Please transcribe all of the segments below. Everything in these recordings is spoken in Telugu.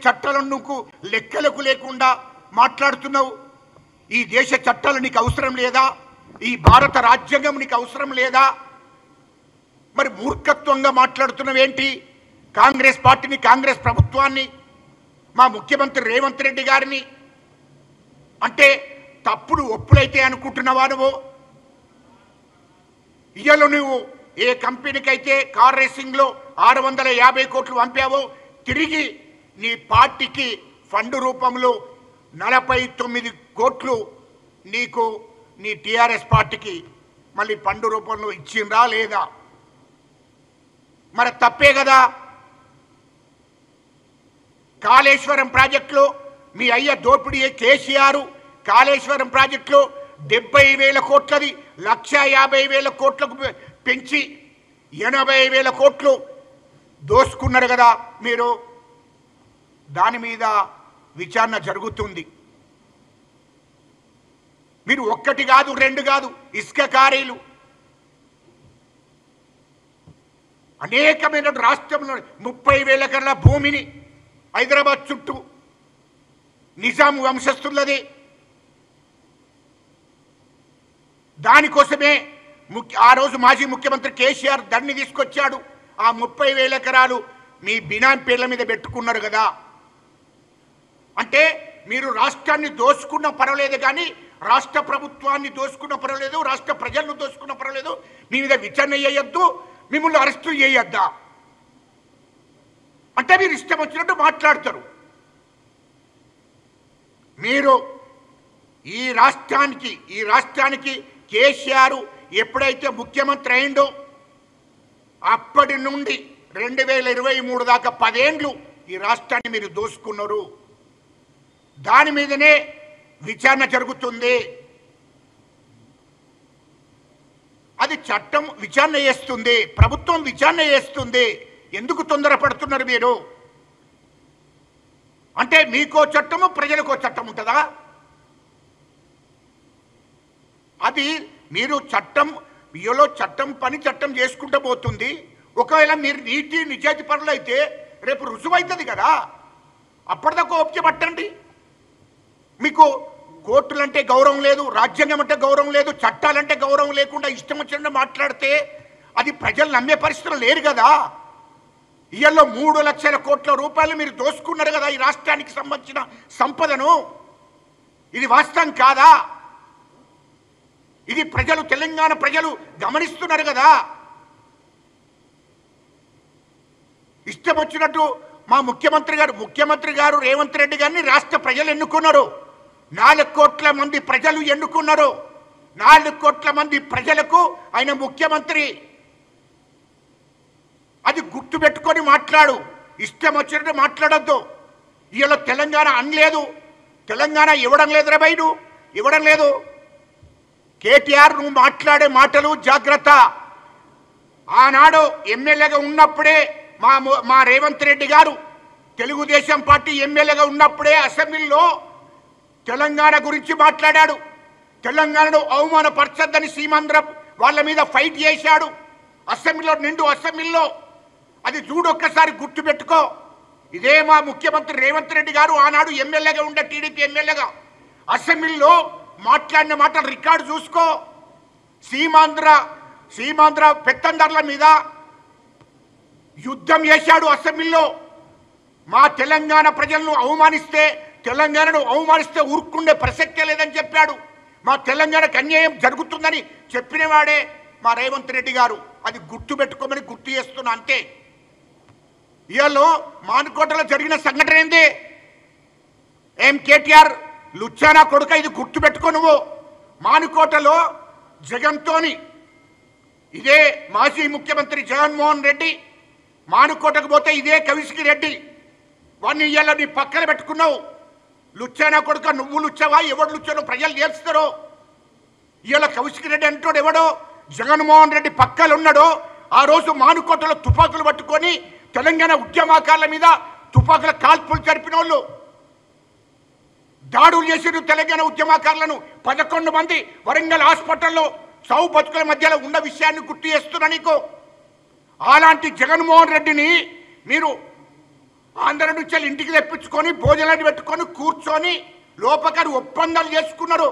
చట్టాలను నువ్వు లెక్కలకు లేకుండా మాట్లాడుతున్నావు. ఈ దేశ చట్టాలు నీకు అవసరం లేదా? ఈ భారత రాజ్యాంగం నీకు అవసరం లేదా? మరి మూర్ఖత్వంగా మాట్లాడుతున్నావేంటి? కాంగ్రెస్ పార్టీని, కాంగ్రెస్ ప్రభుత్వాన్ని, మా ముఖ్యమంత్రి రేవంత్ రెడ్డి గారిని అంటే తప్పుడు ఒప్పులైతే అనుకుంటున్నావా నువ్వు? ఇయ్యలో నువ్వు ఏ కంపెనీకి అయితే కార్ రేసింగ్లో 650 కోట్లు పంపావో తిరిగి నీ పార్టీకి ఫండ్ రూపంలో 49 కోట్లు నీకు నీ టీఆర్ఎస్ పార్టీకి మళ్ళీ ఫండ్ రూపంలో ఇచ్చిండ్రా లేదా? మరి తప్పే కదా. కాళేశ్వరం ప్రాజెక్టులో మీ అయ్య దోపిడీ కేసీఆర్ కాళేశ్వరం ప్రాజెక్టులో 70,000 కోట్లది 1,50,000 కోట్లకు పెంచి 80,000 కోట్లు దోసుకున్నారు కదా మీరు. దాని మీద విచారణ జరుగుతుంది. మీరు ఒక్కటి కాదు, రెండు కాదు, ఇసుక కారీలు అనేకమైన రాష్ట్రంలో 30,000 ఎకరాల భూమిని హైదరాబాద్ చుట్టూ నిజాం వంశస్థులది. దానికోసమే ఆ రోజు మాజీ ముఖ్యమంత్రి కేసీఆర్ దండిని తీసుకొచ్చాడు. ఆ 30,000 ఎకరాలు మీ బినామీ పేర్ల మీద పెట్టుకున్నారు కదా. అంటే మీరు రాష్ట్రాన్ని దోసుకున్న పర్వాలేదు, కానీ రాష్ట్ర ప్రభుత్వాన్ని దోసుకున్న పర్వాలేదు, రాష్ట్ర ప్రజలను దోసుకున్న పర్వాలేదు, మీ మీద విచారణ చేయొద్దు, మిమ్మల్ని అరెస్టు చేయొద్దా? అంటే మీరు ఇష్టం వచ్చినట్టు మాట్లాడతారు. మీరు ఈ రాష్ట్రానికి కేసీఆర్ ఎప్పుడైతే ముఖ్యమంత్రి అయిందో అప్పటి నుండి 2023 దాకా 10 ఏళ్ళు ఈ రాష్ట్రాన్ని మీరు దోసుకున్నారు. దాని మీదనే విచారణ జరుగుతుంది. అది చట్టం విచారణ చేస్తుంది, ప్రభుత్వం విచారణ చేస్తుంది. ఎందుకు తొందరపడుతున్నారు మీరు? అంటే మీకో చట్టము, ప్రజలకో చట్టం ఉంటుందా? అది మీరు మీలో చట్టం పని చట్టం చేసుకుంటూ పోతుంది. ఒకవేళ మీరు నీతి నిజాయితీ పరులు అయితే రేపు రుజువవుతుంది కదా. అప్పటిదాకా ఓపిక పట్టండి. మీకు కోర్టులంటే గౌరవం లేదు, రాజ్యాంగం అంటే గౌరవం లేదు, చట్టాలంటే గౌరవం లేకుండా ఇష్టం వచ్చినట్టు మాట్లాడితే అది ప్రజలు నమ్మే పరిస్థితులు లేరు కదా. ఇయ్యల్లో 3 లక్షల కోట్ల రూపాయలు మీరు దోసుకున్నారు కదా ఈ రాష్ట్రానికి సంబంధించిన సంపదను. ఇది వాస్తవం కాదా? ఇది తెలంగాణ ప్రజలు గమనిస్తున్నారు కదా. ఇష్టం వచ్చినట్టు మా ముఖ్యమంత్రి గారు రేవంత్ రెడ్డి గారిని రాష్ట్ర ప్రజలు ఎన్నుకున్నారు. 4 కోట్ల మంది ప్రజలు ఎన్నుకున్నారు. 4 కోట్ల మంది ప్రజలకు ఆయన ముఖ్యమంత్రి. అది గుర్తు పెట్టుకొని మాట్లాడు. ఇష్టం వచ్చినట్టు మాట్లాడద్దు. ఇలా తెలంగాణ అనలేదు, తెలంగాణ ఇవ్వడం లేదు రా బయట, ఇవ్వడం లేదు. కేటీఆర్ నువ్వు మాట్లాడే మాటలు జాగ్రత్త. ఆనాడు ఎమ్మెల్యేగా ఉన్నప్పుడే మా రేవంత్ రెడ్డి గారు తెలుగుదేశం పార్టీ ఎమ్మెల్యేగా ఉన్నప్పుడే అసెంబ్లీలో తెలంగాణ గురించి మాట్లాడాడు. తెలంగాణను అవమానపరచద్దని సీమాంధ్ర వాళ్ళ మీద ఫైట్ చేశాడు అసెంబ్లీలో. అది చూడు, ఒక్కసారి గుర్తు పెట్టుకో. ఇదే మా ముఖ్యమంత్రి రేవంత్ రెడ్డి గారు ఆనాడు ఎమ్మెల్యేగా ఉండే టీడీపీ ఎమ్మెల్యేగా అసెంబ్లీలో మాట్లాడిన మాటలు రికార్డు చూసుకో. సీమాంధ్ర పెత్తందారుల మీద యుద్ధం చేశాడు అసెంబ్లీలో. మా తెలంగాణను అవమానిస్తే ఊరుకుండే ప్రసక్తే లేదని చెప్పాడు. మా తెలంగాణకు అన్యాయం జరుగుతుందని చెప్పినవాడే మా రేవంత్ రెడ్డి గారు. అది గుర్తు పెట్టుకోమని గుర్తు చేస్తున్నా అంతే. ఇవాళ మానుకోటలో జరిగిన సంఘటన ఏంది? కేటీఆర్ లుచ్చానా కొడుక, ఇది గుర్తు పెట్టుకో నువ్వు. మానుకోటలో జగన్తోని ఇదే మాజీ ముఖ్యమంత్రి జగన్మోహన్ రెడ్డి మానుకోటకు పోతే ఇదే కవిశ్రీ రెడ్డి వాడిని ఇవాళ నీ పక్కన పెట్టుకున్నావు. లుచ్చానా కొడుక, నువ్వు లుచ్చావా? ఎవడు లుచ్చానో ప్రజలు చేస్తారో. ఇవాళ కవిశ్రీ రెడ్డి అంటాడు ఎవడో జగన్మోహన్ రెడ్డి పక్కలు ఉన్నాడో. ఆ రోజు మానుకోటలో తుపాకులు పట్టుకొని తెలంగాణ ఉద్యమకారుల మీద తుపాకుల కాల్పులు జరిపిన వాళ్ళు, దాడులు చేసిన తెలంగాణ ఉద్యమకారులను 11 మంది వరంగల్ హాస్పిటల్లో చావు బతుకుల మధ్యలో ఉన్న విషయాన్ని గుర్తు చేస్తున్నా నీకు. అలాంటి జగన్మోహన్ రెడ్డిని మీరు ఆంధ్ర నుంచి ఇంటికి తెప్పించుకొని భోజనాన్ని పెట్టుకొని కూర్చొని లోపకారు ఒప్పందాలు చేసుకున్నారు.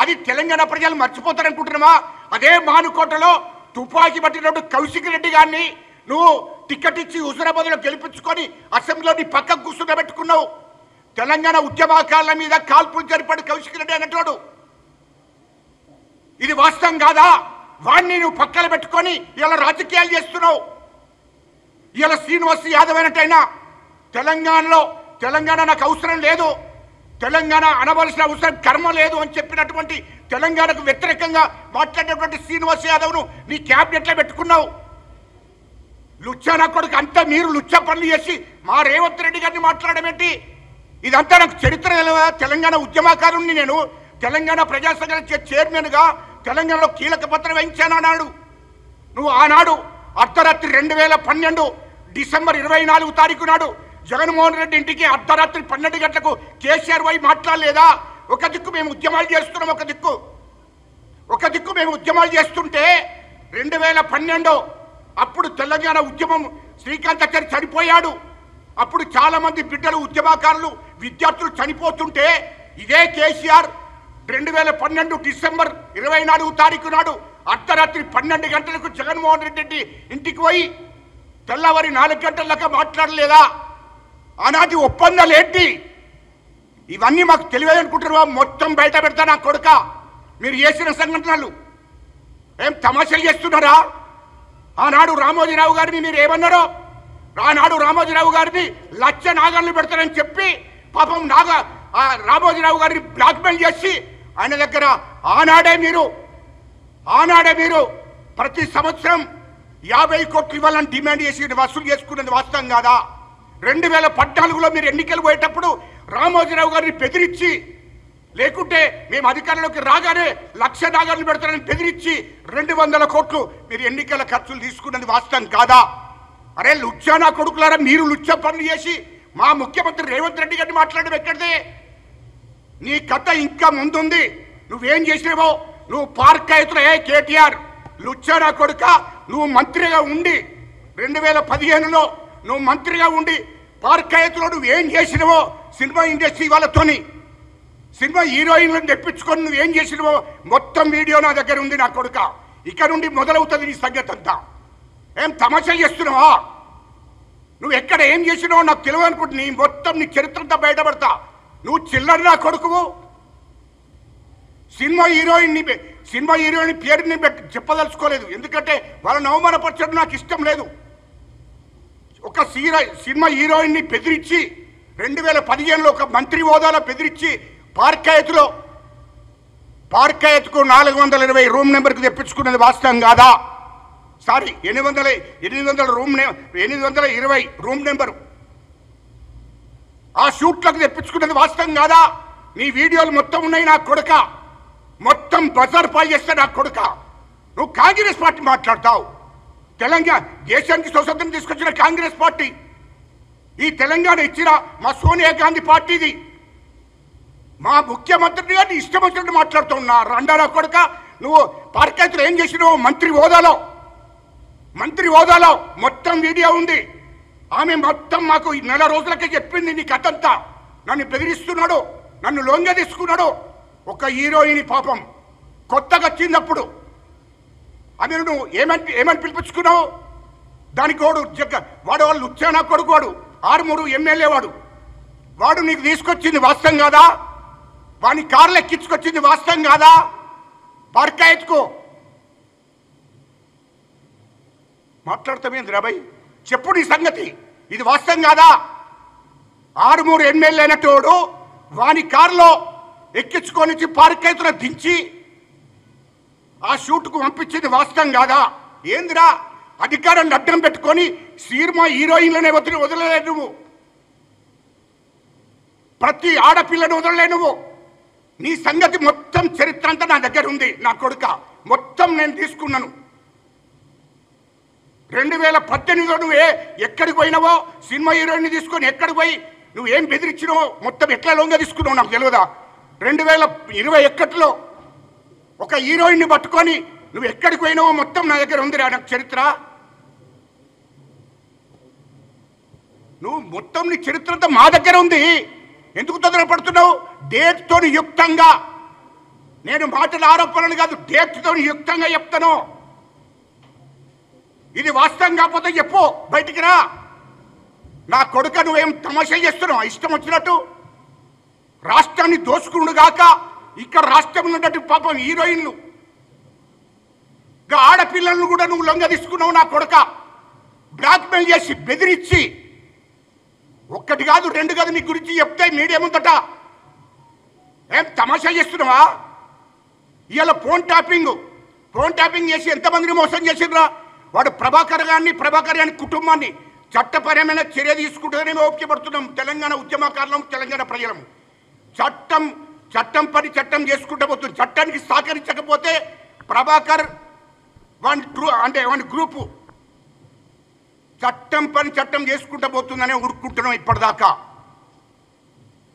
అది తెలంగాణ ప్రజలు మర్చిపోతారనుకుంటున్నావా? అదే మానుకోటలో తుపాకీ పట్టినప్పుడు కౌశిక్ రెడ్డి గారిని నువ్వు టికెట్ ఇచ్చి హుజురాబాద్లో గెలిపించుకొని అసెంబ్లీలోని పక్కకు కూర్చుండబెట్టుకున్నావు. తెలంగాణ ఉద్యమకారుల మీద కాల్పులు జరిపాడు కౌశిక్ రెడ్డి అన్నట్టు. ఇది వాస్తవం కాదా? వాడిని నువ్వు పక్కన పెట్టుకొని ఇలా రాజకీయాలు చేస్తున్నావు. ఇలా శ్రీనివాస్ యాదవ్ అయినట్టయినా తెలంగాణ నాకు అవసరం లేదు, తెలంగాణ అనవలసిన అవసరం కర్మ లేదు అని చెప్పినటువంటి తెలంగాణకు వ్యతిరేకంగా మాట్లాడినటువంటి శ్రీనివాస్ యాదవ్ను నీ క్యాబినెట్లో పెట్టుకున్నావు. లుచ్చా కొడుకు అంతా మీరు లుచ్చా పనులు చేసి మా రేవంత్ రెడ్డి గారిని మాట్లాడడం ఏంటి? ఇదంతా నాకు చరిత్ర తెలియదా? తెలంగాణ ఉద్యమకారుణ్ణి నేను, తెలంగాణ ప్రజాసంఘ చైర్మన్గా తెలంగాణలో కీలక పాత్ర వహించాను అన్నాడు. నువ్వు ఆనాడు అర్ధరాత్రి 2012 డిసెంబర్ 24 తారీఖు నాడు జగన్మోహన్ రెడ్డి ఇంటికి అర్ధరాత్రి 12 గంటలకు కేసీఆర్ వై మాట్లాడలేదా? ఒక దిక్కు మేము ఉద్యమాలు చేస్తున్నాం, ఒక దిక్కు మేము ఉద్యమాలు చేస్తుంటే 2012 అప్పుడు తెలంగాణ ఉద్యమం శ్రీకాంతాచారి చనిపోయాడు. అప్పుడు చాలా మంది బిడ్డలు ఉద్యమకారులు విద్యార్థులు చనిపోతుంటే ఇదే కేసీఆర్ 2012 డిసెంబర్ 24 తారీఖు నాడు అర్ధరాత్రి 12 గంటలకు జగన్మోహన్ రెడ్డి ఇంటికి పోయి తెల్లవారి 4 గంటల దాకా మాట్లాడలేదా? ఆనాటి ఒప్పందాలు ఏంటి? ఇవన్నీ మాకు తెలియదనుకుంటున్నావా? మొత్తం బయట పెడతా నా కొడుక. మీరు చేసిన సంఘటనలు ఏం తమాషాలు చేస్తున్నారా? ఆనాడు రామోజీరావు గారిని మీరు ఏమన్నారో, ఆనాడు రామోజీరావు గారిని లక్ష నాగాలను పెడతారని చెప్పి పాపం రామోజీరావు గారిని బ్లాక్మెయిల్ చేసి ఆయన దగ్గర ఆనాడే మీరు ప్రతి సంవత్సరం 50 కోట్లు ఇవ్వాలని డిమాండ్ చేసి వసూలు చేసుకున్నది వాస్తవం కాదా? 2014లో మీరు ఎన్నికలు పోయేటప్పుడు రామోజీరావు గారిని బెదిరించి, లేకుంటే మేము అధికారంలోకి రాగానే లక్ష నాగాలను పెడతారని బెదిరించి 200 కోట్లు మీరు ఎన్నికల ఖర్చులు తీసుకున్నది వాస్తవం కాదా? అరే లుచ్చా నా కొడుకులారా, మీరు లుచ్చా పనులు చేసి మా ముఖ్యమంత్రి రేవంత్ రెడ్డి గారిని మాట్లాడడం ఎక్కడిదే? నీ కథ ఇంకా ముందుంది. నువ్వేం చేసినావో, నువ్వు పార్కాయతులు కేటీఆర్ లుచ్చా నా కొడుక, నువ్వు మంత్రిగా ఉండి 2015లో నువ్వు మంత్రిగా ఉండి పార్కాయతులో నువ్వేం చేసినావో, సినిమా ఇండస్ట్రీ వాళ్ళతోని సినిమా హీరోయిన్లను తెప్పించుకొని నువ్వేం చేసినావో మొత్తం వీడియో నా దగ్గర ఉంది నా కొడుక. ఇక్కడ నుండి మొదలవుతుంది నీ సంగతి అంతా. ఏం తమాషాలు చేస్తున్నావా? నువ్వు ఎక్కడ ఏం చేసినావో నాకు తెలియదు అనుకుంటు నీ మొత్తం నీ చరిత్ర అంతా బయటపడతా. నువ్వు చిల్లర నా కొడుకువు. సినిమా హీరోయిన్ పేరుని చెప్పదలుచుకోలేదు, ఎందుకంటే వాళ్ళని అవమానపరచడం నాకు ఇష్టం లేదు. ఒక సినిమా హీరోయిన్ని బెదిరించి 2015లో ఒక మంత్రి హోదాలో బెదిరించి పార్కాయతుకు 420 రూమ్ నెంబర్కి తెప్పించుకున్నది వాస్తవం కాదా? సారీ 820 రూమ్ నెంబరు ఆ షూట్లకు తెప్పించుకున్నది వాస్తవం కాదా? నీ వీడియోలు మొత్తం ఉన్నాయి నా కొడుక. మొత్తం బజార్ పాలు చేస్తే నా కొడుక. నువ్వు కాంగ్రెస్ పార్టీ మాట్లాడతావు. తెలంగాణ దేశానికి స్వతంత్రం తీసుకొచ్చిన కాంగ్రెస్ పార్టీ, ఈ తెలంగాణ ఇచ్చిన మా సోనియా గాంధీ పార్టీది. మా ముఖ్యమంత్రి గారిని ఇష్టం వచ్చినట్టు మాట్లాడుతున్నా రండా కొడుక. నువ్వు పార్కాయతులు ఏం చేసినావు? మంత్రి హోదాలో మొత్తం వీడియో ఉంది. ఆమె మొత్తం మాకు 4 రోజులకే చెప్పింది నీ కథంతా. నన్ను బెదిరిస్తున్నాడు, నన్ను లొంగ తీసుకున్నాడు. ఒక హీరోయిన్ పాపం కొత్తగా వచ్చినప్పుడు ఆమె నువ్వు ఏమని పిలిపించుకున్నావు? దానికి వాడు వాళ్ళు ఉచ్చానా కొడుకు, వాడు 6 ఎమ్మెల్యే వాడు నీకు తీసుకొచ్చింది వాస్తవం కాదా? వాడిని కార్లు ఎక్కించుకొచ్చింది వాస్తవం కాదా? పార్కాయత్కు మాట్లాడతామేంది రాబాయ్? చెప్పు నీ సంగతి. ఇది వాస్తవం కాదా? 6 ఎమ్మెల్యే అయినటోడు వాని కారులో ఎక్కించుకొని పార్కాయతులో దించి ఆ షూట్కు పంపించింది వాస్తవం కాదా? ఏందిరా అధికారాన్ని అడ్డం పెట్టుకొని సినిమా హీరోయిన్లనే వదలలే నువ్వు. ప్రతి ఆడపిల్లను వదలలే నువ్వు. నీ సంగతి మొత్తం చరిత్ర అంతా నా దగ్గర ఉంది నా కొడుక. మొత్తం నేను తీసుకున్నాను. 2018లో నువ్వు ఎక్కడికి పోయినావో సినిమా హీరోయిన్ తీసుకొని ఎక్కడికి పోయి నువ్వేం బెదిరించినావో మొత్తం ఎట్లా లొంగ తీసుకున్నావు నాకు తెలియదా? 2021లో ఒక హీరోయిన్ని పట్టుకొని నువ్వు ఎక్కడికి పోయినావో మొత్తం నా దగ్గర ఉందిరా నాకు చరిత్ర. నువ్వు మొత్తం నీ చరిత్ర అంతా మా దగ్గర ఉంది, ఎందుకు తొందరపడుతున్నావు? డేట్తో యుక్తంగా, నేను మాటల ఆరోపణలు కాదు, డేట్తో యుక్తంగా చెప్తాను. ఇది వాస్తవం కాకపోతే చెప్పు, బయటికి రా. నా కొడుక నువ్వేం తమాషా చేస్తున్నావు ఇష్టం వచ్చినట్టు? రాష్ట్రాన్ని దోసుకుడు గాక ఇక్కడ రాష్ట్రంలో ఉన్నట్టు పాపం హీరోయిన్లు ఆడపిల్లలను కూడా నువ్వు లొంగ తీసుకున్నావు. నా కొడుక బ్లాక్మెయిల్ చేసి బెదిరించి, ఒక్కటి కాదు రెండు కాదు నీ గురించి చెప్తే మీడియా ముందట ఏం తమాషా చేస్తున్నావా? ఇవాళ ఫోన్ ట్యాపింగ్ చేసి ఎంతమందిని మోసం చేసిండ్రా? వాడు ప్రభాకర్ గారిని కుటుంబాన్ని చట్టపరమైన చర్య తీసుకుంటుందని ఓపిక పడుతున్నాం. తెలంగాణ ఉద్యమకారులం, తెలంగాణ ప్రజలము. చట్టం పని చట్టం చేసుకుంటూ పోతుంది. చట్టానికి సహకరించకపోతే ప్రభాకర్ వాని గ్రూపు చట్టం పని చట్టం చేసుకుంటూ పోతుందనే ఉరుక్కుంటున్నాం ఇప్పటిదాకా.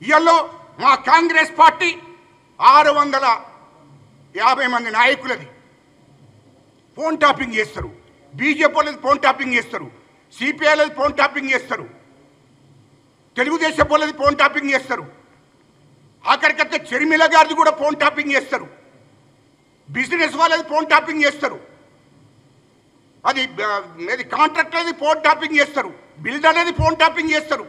ఇవాళ మా కాంగ్రెస్ పార్టీ 650 మంది నాయకులది ఫోన్ ట్యాపింగ్ చేస్తారు, బీజేపీ వాళ్ళది ఫోన్ ట్యాపింగ్ చేస్తారు, సిపిఐలది ఫోన్ ట్యాపింగ్ చేస్తారు, తెలుగుదేశం వాళ్ళది ఫోన్ ట్యాపింగ్ చేస్తారు, ఆఖరికైతే చెరిమిల గారిది కూడా ఫోన్ ట్యాపింగ్ చేస్తారు, బిజినెస్ వాళ్ళది ఫోన్ ట్యాపింగ్ చేస్తారు, అది కాంట్రాక్టర్ అది ఫోన్ ట్యాపింగ్ చేస్తారు, బిల్డర్ అనేది ఫోన్ ట్యాపింగ్ చేస్తారు.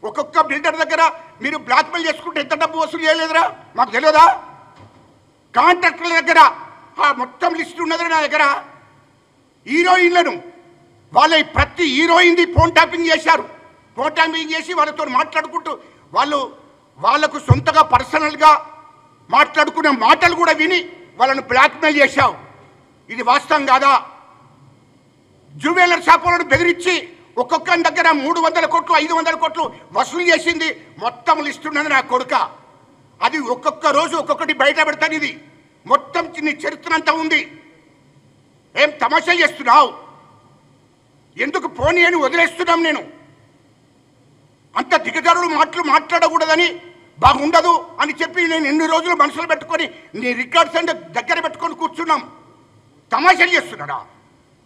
ఒక్కొక్క బిల్డర్ దగ్గర మీరు బ్లాక్మెయిల్ చేసుకుంటే ఎంత డబ్బు వసూలు చేయలేదురా? మాకు తెలియదా? కాంట్రాక్టర్ల దగ్గర మొత్తం లిస్ట్ ఉన్నది నా దగ్గర. హీరోయిన్లను వాళ్ళ ప్రతి హీరోయిన్ది ఫోన్ ట్యాపింగ్ చేశారు. ఫోన్ ట్యాపింగ్ చేసి వాళ్ళతో మాట్లాడుకుంటూ వాళ్ళకు సొంతగా పర్సనల్గా మాట్లాడుకునే మాటలు కూడా విని వాళ్ళను బ్లాక్మెయిల్ చేశావు. ఇది వాస్తవం కాదా? జ్యువెలర్ షాపులను బెదిరించి ఒక్కొక్కరి దగ్గర 300 కోట్లు 500 కోట్లు వసూలు చేసింది మొత్తం లిస్ట్ ఉన్నది నా కొడుక. అది ఒక్కొక్క రోజు ఒక్కొక్కటి బయట పెడతాను. ఇది మొత్తం నీ చరిత్ర అంతా ఉంది. ఏం తమాషా చేస్తున్నావు? ఎందుకు పోనీ అని వదిలేస్తున్నాం. నేను అంత దిగజారుడు మాట్లాడకూడదని, బాగుండదు అని చెప్పి నేను ఎన్ని రోజులు మనసులో పెట్టుకొని నీ రికార్డ్స్ అంటే దగ్గర పెట్టుకొని కూర్చున్నాం. తమాషాలు చేస్తున్నాడా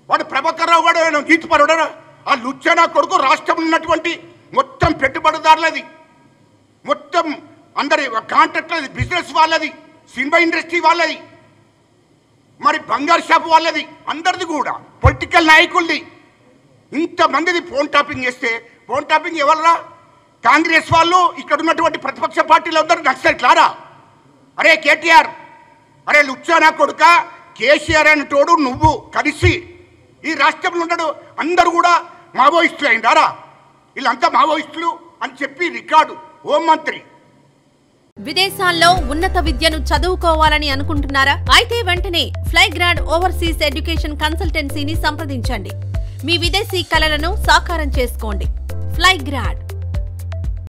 వాడు? ప్రభాకర్ రావు గారు గీతపరుడా? ఆ లుచ్చనా కొడుకు రాష్ట్రంలో ఉన్నటువంటి మొత్తం పెట్టుబడిదారులది, మొత్తం అందరి కాంట్రాక్టర్ది, బిజినెస్ వాళ్ళది, సినిమా ఇండస్ట్రీ వాళ్ళది, మరి బంగారు షాప్ వాళ్ళది, అందరిది కూడా పొలిటికల్ నాయకులది. ఇంతమందిది ఫోన్ ట్యాపింగ్ చేస్తే ఫోన్ ట్యాపింగ్ ఎవరురా? కాంగ్రెస్ వాళ్ళు, ఇక్కడ ఉన్నటువంటి ప్రతిపక్ష పార్టీలు అందరూ నక్సలైట్లారా? అరే కేటీఆర్, అరే లుచ్చానా కొడుక, కేసీఆర్ అని తోడు నువ్వు కలిసి ఈ రాష్ట్రంలో ఉన్నాడు అందరూ కూడా మావోయిస్టులు అయిందారా? వీళ్ళంతా మావోయిస్టులు అని చెప్పి రికార్డు హోంమంత్రి. విదేశాల్లో ఉన్నత విద్యను చదువుకోవాలని అనుకుంటున్నారా? అయితే వెంటనే ఫ్లైగ్రాడ్ ఓవర్సీస్ ఎడ్యుకేషన్ కన్సల్టెన్సీని సంప్రదించండి. మీ విదేశీ కలలను సాకారం చేసుకోండి. ఫ్లైగ్రాడ్